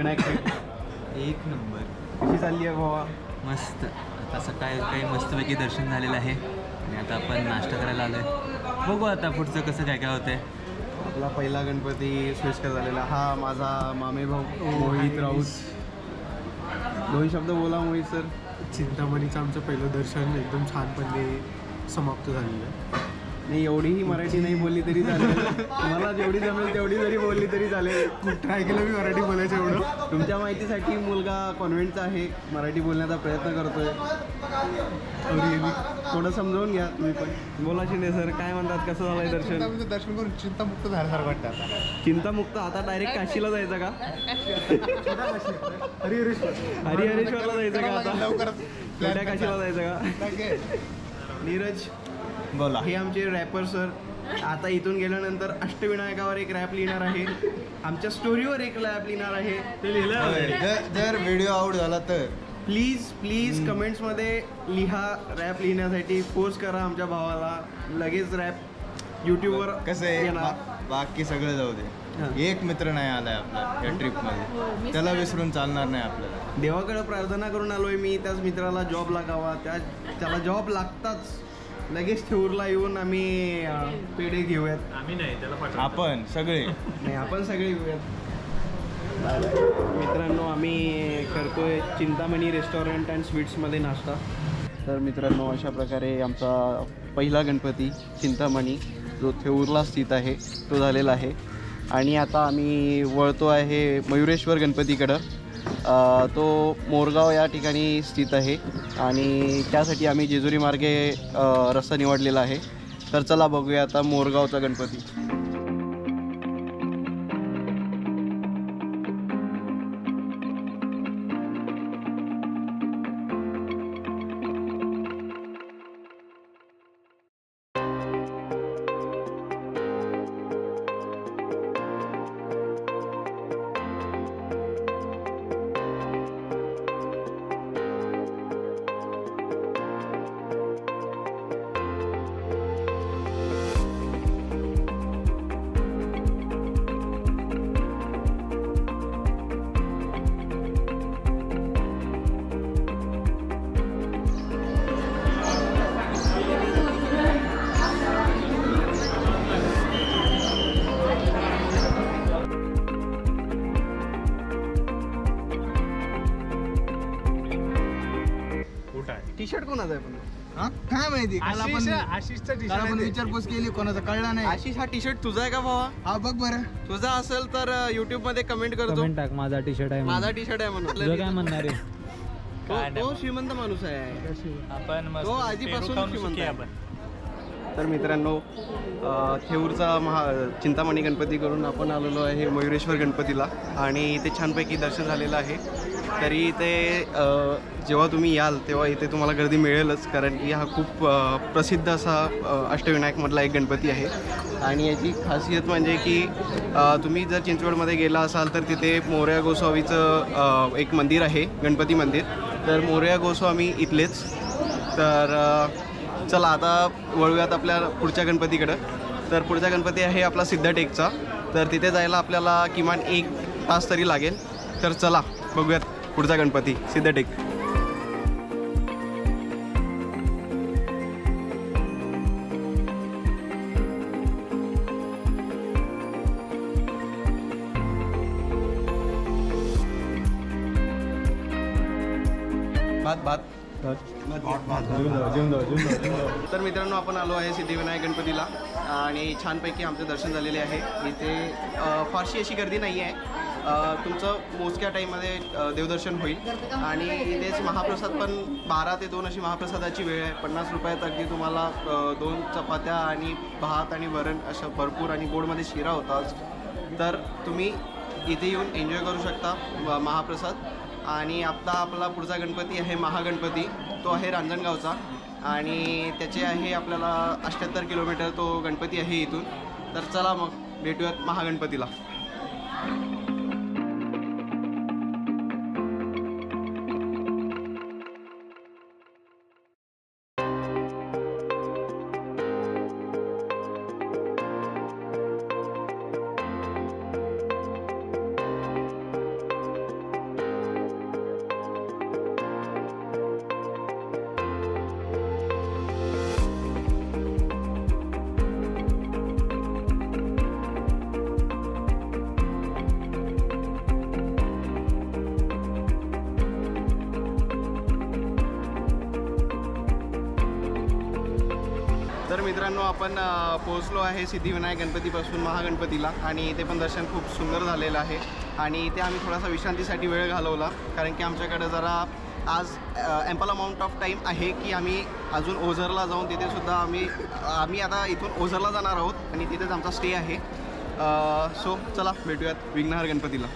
सिद्धिविनायक एक नंबर. कशी चालली आहे भावा? मस्त. आता सकाळी काही मस्तपैकी दर्शन झालेलं आहे आणि आता आपण नाश्ता करायला आलो आहे. बघू आता पुढचं कसं काय काय होतंय. आपला पहिला गणपती सोयीस्कर झालेला. हा माझा मामे भाऊ मोहित राऊत. 2 शब्द बोला मोहित सर. चिंतामणीचं आमचं पहिलं दर्शन एकदम छानपणे समाप्त झालेलं आहे. नाही एवढीही मराठी नाही बोलली तरी चालेल. मला जेवढी जमेल तेवढी जरी बोलली तरी चालेल. खूप ट्राय केलं मी मराठी बोलायचं एवढं. तुमच्या माहितीसाठी मुलगा कॉन्व्हेंटचा आहे, मराठी बोलण्याचा प्रयत्न करतोय. थोडं समजावून घ्या तुम्ही पण. बोला शिंदे सर, काय म्हणतात, कसं झालंय दर्शन? दर्शन करून चिंतामुक्त झाल्यासारखं वाटतं आता. चिंतामुक्त. आता डायरेक्ट काशीला जायचं का? हरिहरेश्वरला जायचं का आता? छोट्या काशीला जायचं का? नीरज बोला. हे आमचे रॅपर सर आता इथून गेल्यानंतर अष्टविनायकावर एक रॅप लिहिणार आहे, आमच्या स्टोरीवर एक रॅप लिहिणार आहे. ते लिहिलं. जर व्हिडिओ आउट झाला तर प्लीज कमेंट्समध्ये लिहा रॅप लिहिण्यासाठी. फोर्स करा आमच्या भावाला. लगेच रॅप यूट्यूबवर कसं आहे. येणार. बाकी सगळं जाऊ दे, एक मित्र नाही आलाय आपला या ट्रिपमध्ये, त्याला विसरून चालणार नाही आपल्याला. देवाकडे प्रार्थना करून आलोय मी, त्याच मित्राला जॉब लागावा. त्याला जॉब लागताच लगेच थेऊरला येऊन आम्ही पेढे घेऊयात. आम्ही नाही, त्याला आपण सगळे नाही, आपण सगळे घेऊयात. मित्रांनो, आम्ही करतोय चिंतामणी रेस्टॉरंट अँड स्वीट्समध्ये नाश्ता. तर मित्रांनो, अशा प्रकारे आमचा पहिला गणपती चिंतामणी जो थेऊरला स्थित आहे तो झालेला आहे. आणि आता आम्ही वळतो आहे मयुरेश्वर गणपतीकडं. तो मोरगाव या ठिकाणी स्थित आहे आणि त्यासाठी आम्ही जेजुरी मार्गे रस्ता निवडलेला आहे. तर चला बघूया आता मोरगावचा गणपती. टी शर्ट कोणाचा आहे पण? काय माहिती. आशिषचा आपण विचारपूस केली, कोणाचा कळला नाही. आशिष, हा टी शर्ट तुझा आहे का भावा? हा बघ बरं. तुझा असेल तर युट्यूब मध्ये कमेंट करतो. टाक, माझा टी शर्ट आहे. माझा टी शर्ट आहे म्हणून. तुझं काय म्हणणार आहे? तो श्रीमंत माणूस आहे. आपण तो आधीपासून श्रीमंत आहे. तर मित्रांनो, थेऊरचा चिंतामणी गणपती करून आपण आलेलो आहे मयुरेश्वर गणपतीला आणि इथे छानपैकी दर्शन झालेलं आहे. तरी इथे जेव्हा तुम्ही याल तेव्हा इथे तुम्हाला गर्दी मिळेलच, कारण की हा खूप प्रसिद्ध असा अष्टविनायकमधला एक गणपती आहे. आणि याची खासियत म्हणजे की तुम्ही जर चिंचवडमध्ये गेला असाल तर तिथे मोरया गोस्वामीचं एक मंदिर आहे, गणपती मंदिर. तर मोरया गोस्वामी इथलेच. तर चला आता वळूयात आपल्या पुढच्या गणपतीकडं. तर पुढचा गणपती आहे आपला सिद्धटेकचा. तर तिथे जायला आपल्याला किमान 1 तास तरी लागेल. तर चला बघूयात पुढचा गणपती सिद्धटेक. भात तर मित्रांनो, आपण आलो आहे सिद्धिविनायक गणपतीला आणि छानपैकी आमचे दर्शन झालेले आहे. इथे फारशी अशी गर्दी नाही आहे. तुमचं मोजक्या टाईममध्ये देवदर्शन होईल. आणि इथेच महाप्रसाद पण 12 ते 2 अशी महाप्रसादाची वेळ आहे. 50 रुपयात अगदी तुम्हाला 2 चपात्या आणि भात आणि वरण अशा भरपूर आणि गोडमध्ये शिरा होताच. तर तुम्ही इथे येऊन एन्जॉय करू शकता महाप्रसाद. आणि आता आपला पुढचा गणपती आहे महागणपती. तो आहे रांजणगावचा आणि त्याचे आहे आपल्याला 78 किलोमीटर तो गणपती आहे इथून. तर चला मग भेटूयात महागणपतीला. तर मित्रांनो आपण पोहोचलो आहे सिद्धिविनायक गणपतीपासून महागणपतीला आणि इथे पण दर्शन खूप सुंदर झालेलं आहे आणि इथे आम्ही थोडासा विश्रांतीसाठी वेळ घालवला कारण की आमच्याकडे जरा आज ॲम्पल अमाऊंट ऑफ टाईम आहे की आम्ही अजून ओझरला जाऊन तिथेसुद्धा आम्ही आता इथून ओझरला जाणार आहोत आणि तिथेच आमचा स्टे आहे. सो चला भेटूयात विघ्नहर गणपतीला.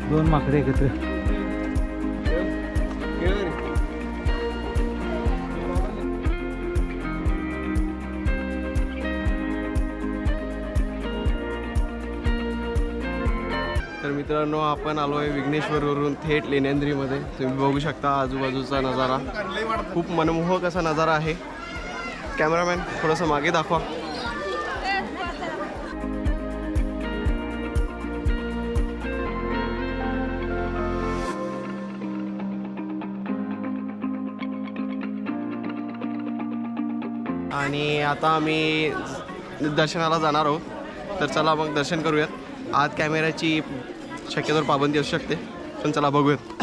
दोन माकडे एकत्र. तर मित्रांनो आपण आलो आहे विघ्नेश्वरवरून थेट लेण्यांद्रीमध्ये. तुम्ही बघू शकता आजूबाजूचा नजारा, खूप मनमोहक असा नजारा आहे. कॅमेरामॅन थोडंसं मागे दाखवा. आणि आता आम्ही दर्शनाला जाणार आहोत. तर चला मग दर्शन करूयात. आत कॅमेऱ्याची शक्यतोवर पाबंदी असू शकते, पण चला बघूयात.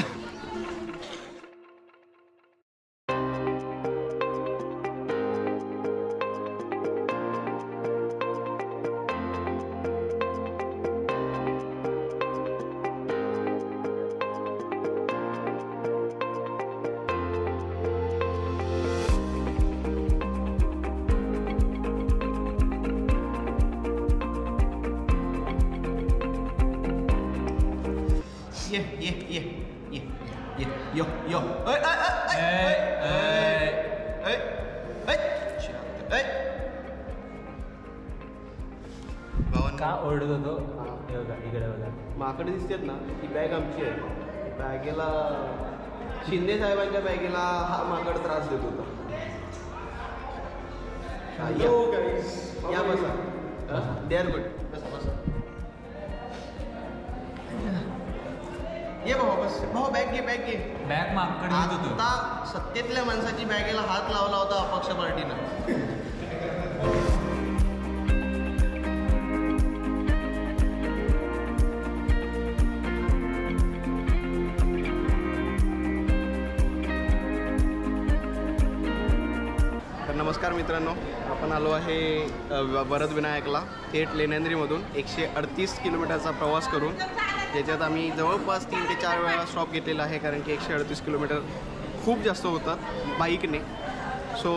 यो यो का ओरडत होतो? हे बघा इकडे बघा, माकडे दिसतात ना, ही बॅग आमची आहे. बॅगेला शिंदे साहेबांच्या बॅगेला हा माकड त्रास देत होता. या बसा. They are good. बसा बसा. ये भाऊ बस. भाऊ बॅग घे, बॅग घे. बॅग मागकडे येत होतो. आता सत्तेतल्या माणसाची बॅगेला हात लावला होता अपक्ष पार्टीनं. नमस्कार मित्रांनो, आपण आलो आहे वरदविनायकला थेट लेण्यांद्रीमधून 138 किलोमीटरचा प्रवास करून. त्याच्यात आम्ही जवळपास 3 ते 4 वेळा स्टॉप घेतलेला आहे कारण की 138 किलोमीटर खूप जास्त होतात बाईकने. सो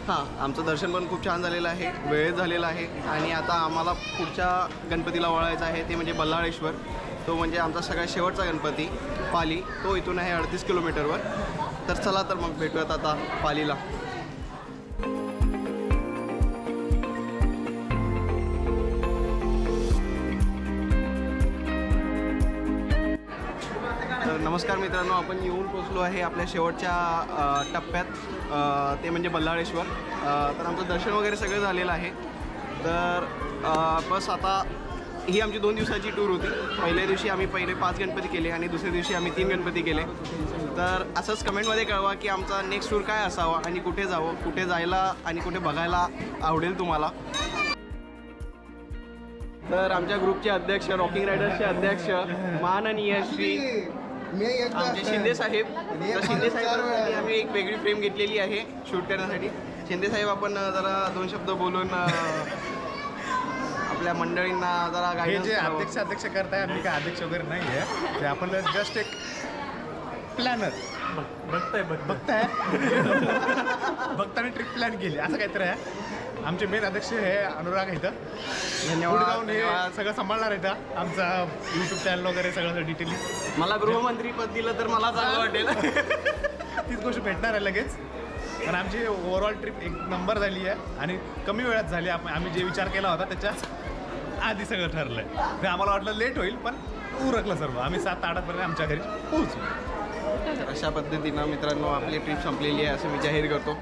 हां, आमचं दर्शन पण खूप छान झालेलं आहे, वेळेत झालेलं आहे आणि आता आम्हाला पुढच्या गणपतीला वळायचं आहे, ते म्हणजे बल्लाळेश्वर. तो म्हणजे आमचा सगळ्यात शेवटचा गणपती पाली, तो इथून आहे 38 किलोमीटरवर. तर चला तर मग भेटूयात आता पालीला. नमस्कार मित्रांनो, आपण येऊन पोचलो आहे आपल्या शेवटच्या टप्प्यात, ते म्हणजे बल्लाळेश्वर. तर आमचं दर्शन वगैरे सगळं झालेलं आहे. तर बस आता ही आमची 2 दिवसाची टूर होती. पहिल्या दिवशी आम्ही पहिले 5 गणपती केले आणि दुसऱ्या दिवशी आम्ही 3 गणपती केले. तर असंच कमेंटमध्ये कळवा की आमचा नेक्स्ट टूर काय असावा आणि कुठे जावं, कुठे जायला आणि कुठे बघायला आवडेल तुम्हाला. तर आमच्या ग्रुपचे अध्यक्ष, रॉकिंग रायडर्सचे अध्यक्ष माननीय श्री आमचे शिंदे साहेब. तर शिंदे साहेबांसाठी आम्ही एक वेगळी फ्रेम घेतलेली आहे शूट करण्यासाठी. शिंदे साहेब, आपण जरा 2 शब्द बोलून आपल्या मंडळींना जरा गाईडन्स. जे अध्यक्ष करताय, आम्ही काय अध्यक्ष वगैरे नाही आहे, ते आपण जस्ट एक प्लॅनर बघताय बघताना ट्रिप प्लॅन केली असं काहीतरी आहे. आमचे मेन अध्यक्ष हे अनुराग इथं धन्यवाद, पुढे जाऊन हे धन्यवाद. सगळं सांभाळणार इथं आमचा यूट्यूब चॅनल वगैरे सगळं डिटेली मला गृहमंत्री पद दिलं तर मला चांगलं वाटेल. तीच गोष्ट भेटणार आहे लगेच. पण आमची ओव्हरऑल ट्रिप एक नंबर झाली आहे आणि कमी वेळात झाली. आम्ही जे विचार केला होता त्याच्या आधी सगळं ठरलं आहे. आम्हाला वाटलं लेट होईल पण उरकलं सर्व. आम्ही 7-8 पर्यंत आमच्या घरी पोहोचू. अशा पद्धतीनं मित्रांनो आपली ट्रिप संपलेली आहे असं मी जाहीर करतो.